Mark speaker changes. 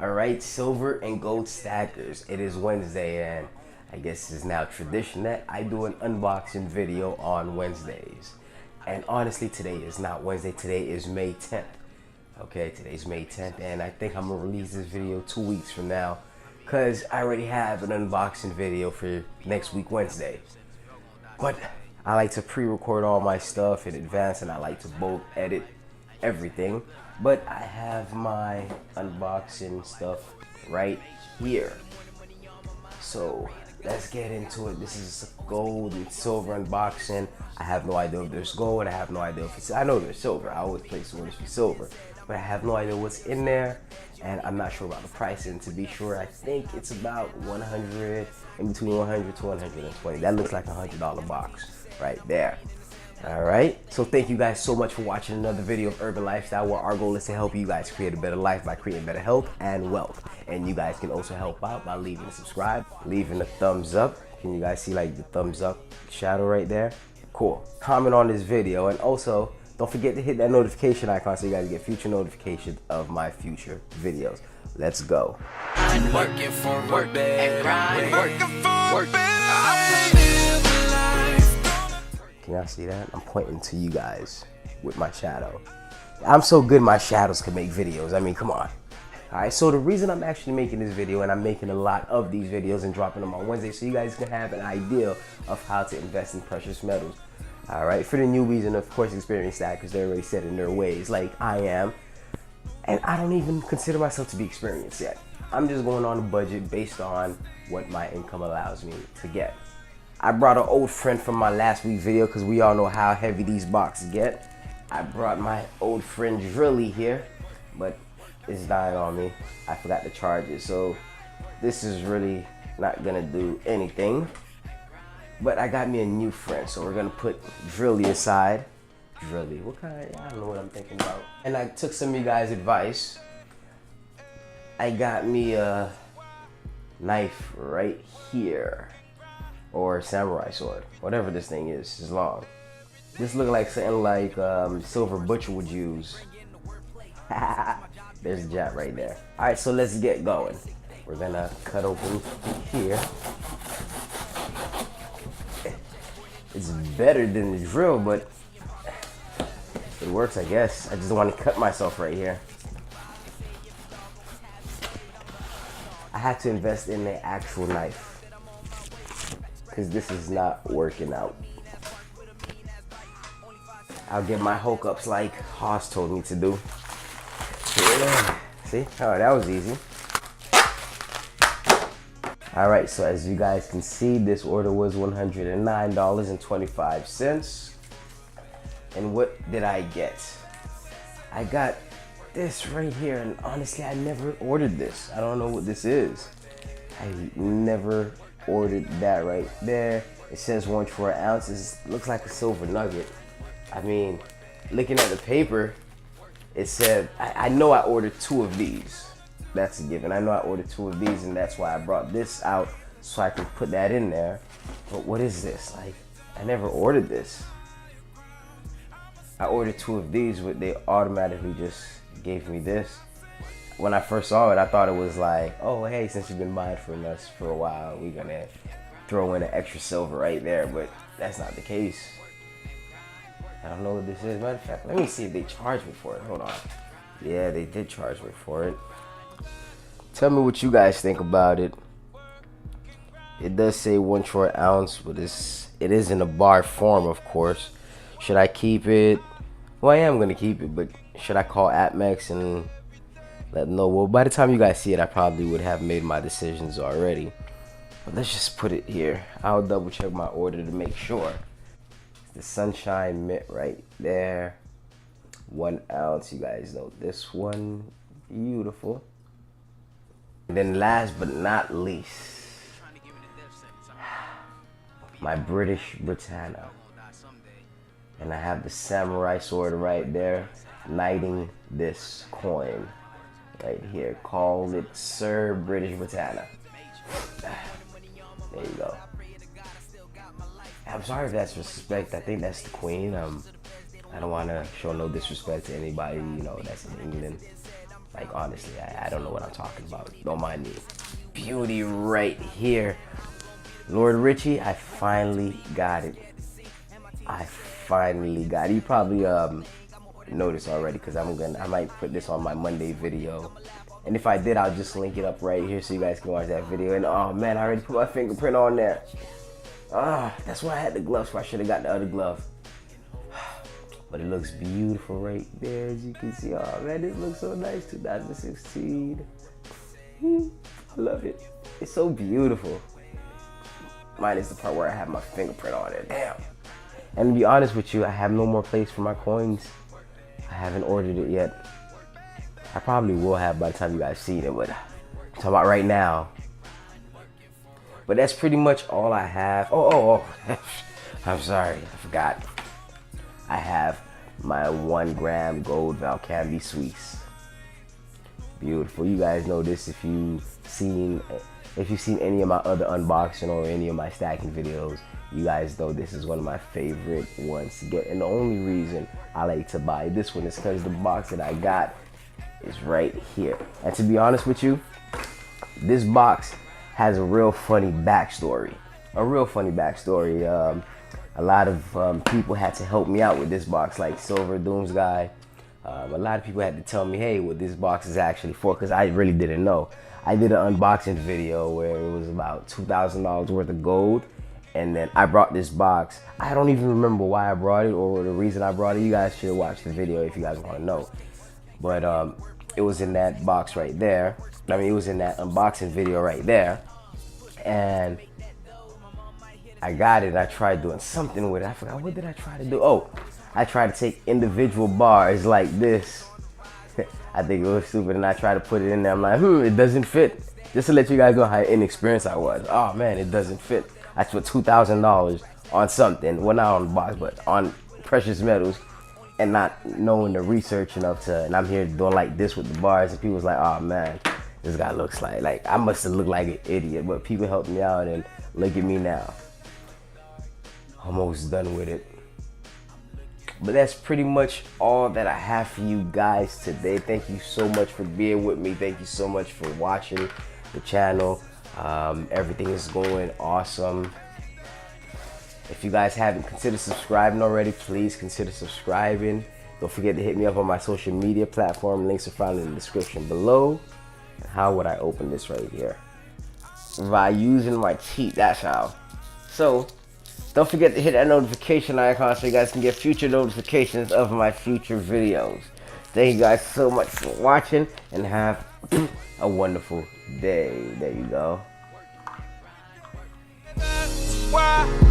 Speaker 1: Alright, silver and gold stackers. It is Wednesday and I guess it's now tradition that I do an unboxing video on Wednesdays. And honestly, today is not Wednesday, today is May 10th. Okay, today's May 10th and I think I'm gonna release this video 2 weeks from now because I already have an unboxing video for next week Wednesday. But I like to pre-record all my stuff in advance and I like to bulk edit everything. But I have my unboxing stuff right here. So let's get into it. This is gold and silver unboxing. I have no idea if there's gold. I have no idea if it's, I know there's silver. I always place orders for silver. But I have no idea what's in there. And I'm not sure about the pricing. To be sure, I think it's about 100, in between 100 to 120. That looks like a $100 box right there. All right, so thank you guys so much for watching another video of Urban Lifestyle, where our goal is to help you guys create a better life by creating better health and wealth. And you guys can also help out by leaving a subscribe, leaving a thumbs up. Can you guys see like the thumbs up shadow right there? Cool. Comment on this video, and also don't forget to hit that notification icon so you guys get future notifications of my future videos. Let's go.
Speaker 2: I'm working for work, and working for work.
Speaker 1: Can y'all see that? I'm pointing to you guys with my shadow. I'm so good my shadows can make videos. I mean, come on. Alright, so the reason I'm actually making this video, and I'm making a lot of these videos and dropping them on Wednesday, so you guys can have an idea of how to invest in precious metals. Alright, for the newbies and of course experienced stackers, they're already set in their ways like I am. And I don't even consider myself to be experienced yet. I'm just going on a budget based on what my income allows me to get. I brought an old friend from my last week video because we all know how heavy these boxes get. I brought my old friend Drilly here, but it's dying on me. I forgot to charge it, so this is really not gonna do anything. But I got me a new friend, so we're gonna put Drilly aside. Drilly, what kind? I don't know what I'm thinking about. And I took some of you guys' advice. I got me a knife right here. Or samurai sword, whatever this thing is long. This look like something like Silver Butcher would use. There's a jab right there. All right, so let's get going. We're gonna cut open here. It's better than the drill, but it works, I guess. I just don't want to cut myself right here. I had to invest in the actual knife, because this is not working out. I'll get my hookups like Haas told me to do. Yeah. See? Oh, that was easy. Alright, so as you guys can see, this order was $109.25. And what did I get? I got this right here, and honestly, I never ordered this. I don't know what this is. I never ordered that right there. It says 1 to 4 ounces. Looks like a silver nugget. I mean, looking at the paper, it said, I know I ordered 2 of these. That's a given. I know I ordered 2 of these, and that's why I brought this out so I could put that in there. But what is this? Like, I never ordered this. I ordered 2 of these, but they automatically just gave me this. When I first saw it, I thought it was like, oh, hey, since you've been buying from us for a while, we're gonna throw in an extra silver right there, but that's not the case. I don't know what this is. Matter of fact, let me see if they charged me for it. Hold on. Yeah, they did charge me for it. Tell me what you guys think about it. It does say 1 short ounce, but it is in a bar form, of course. Should I keep it? Well, I am gonna keep it, but should I call apmex and let them know? Well, by the time you guys see it, I probably would have made my decisions already. But let's just put it here. I'll double check my order to make sure. The Sunshine Mint right there. 1 ounce, you guys know this one. Beautiful. And then last but not least, my British Britannia. And I have the samurai sword right there, knighting this coin right here. Call it Sir British Britannia. There you go. I'm sorry if that's disrespect. I think that's the queen. I don't want to show no disrespect to anybody, you know, that's in England. Like honestly, I don't know what I'm talking about. Don't mind me. Beauty right here. Lord Richie, I finally got it. I finally got it. You probably noticed already because I might put this on my Monday video. And if I did, I'll just link it up right here so you guys can watch that video. And oh man, I already put my fingerprint on there. That's why I had the gloves. I should have got the other glove. But it looks beautiful right there, as you can see. Oh man, this looks so nice. 2016. I love it. It's so beautiful. Mine is the part where I have my fingerprint on it. Damn. And to be honest with you, I have no more place for my coins. I haven't ordered it yet. I probably will have by the time you guys see it, but I'm talking about right now. But that's pretty much all I have. Oh. I'm sorry, I forgot. I have my 1 gram gold Valcambi Suisse. Beautiful. You guys know this if you've seen any of my other unboxing or any of my stacking videos. You guys know this is one of my favorite ones to get. And the only reason I like to buy this one is because the box that I got is right here. And to be honest with you, this box has a real funny backstory. A lot of people had to help me out with this box, like Silver Dooms guy. A lot of people had to tell me, hey, what this box is actually for, because I really didn't know. I did an unboxing video where it was about $2,000 worth of gold, and then I brought this box. I don't even remember why I brought it or the reason I brought it. You guys should watch the video if you guys want to know. But it was in that box right there. I mean, it was in that unboxing video right there. And I got it and I tried doing something with it. I forgot, what did I try to do? Oh, I tried to take individual bars like this. I think it was stupid and I tried to put it in there. I'm like, it doesn't fit. Just to let you guys know how inexperienced I was. Oh man, it doesn't fit. I spent $2,000 on something. Well, not on the box, but on precious metals. And not knowing the research enough to, and I'm here doing like this with the bars, and people was like, oh man, this guy looks like I must have looked like an idiot, but people helped me out and look at me now. Almost done with it. But that's pretty much all that I have for you guys today. Thank you so much for being with me. Thank you so much for watching the channel. Everything is going awesome. If you guys haven't considered subscribing already, please consider subscribing. Don't forget to hit me up on my social media platform. Links are found in the description below. How would I open this right here? By using my cheat, that's how. So, don't forget to hit that notification icon so you guys can get future notifications of my future videos. Thank you guys so much for watching and have a wonderful day. There you go.
Speaker 2: Why?